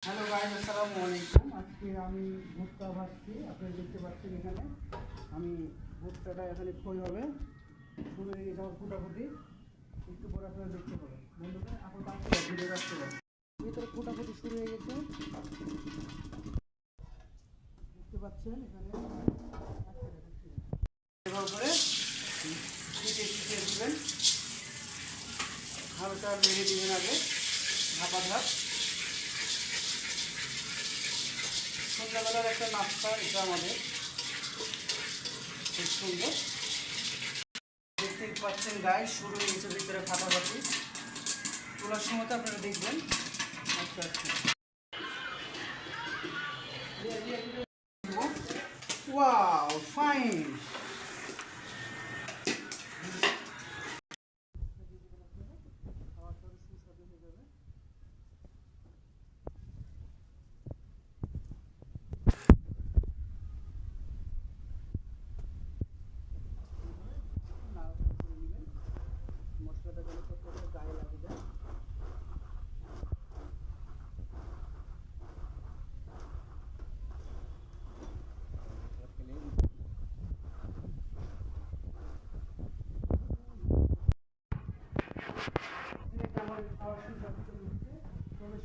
Hello guys, আসসালামু আলাইকুম। আজকে আমি ভুট্টা ভাজছি। আপনারা দেখতে পাচ্ছেন এখানে আমি ভুট্টাটা এখানে খই হবে শুরু হয়ে গেছে আমার ফুটাফুটি। একটু পরে আপনারা দেখতে পাবেন। বন্ধুরা এখন ভিডিও রাখতে পারেন। ভিতরে ফুটাফুটি শুরু হয়ে গেছে, দেখতে পাচ্ছেন এখানে এবার করে ছিটিয়ে দিবেন, হালকা মেরে দিবেন আগে ধাপা ধাপ। সন্ধ্যাবেলার একটা নাস্তা এটা আমাদের খুব সুন্দর। দেখতেই পাচ্ছেন গায়ে শুরু হয়ে গেছে ভিতরে ফাটাফাটি। তোলার সময় তো আপনারা দেখবেন আস্তে আস্তে। Wow fine. মশলাটা যেন প্রত্যেকটা গায়ে লাগে যায়। আমার খাওয়ার সুস্বাদু প্রবেশ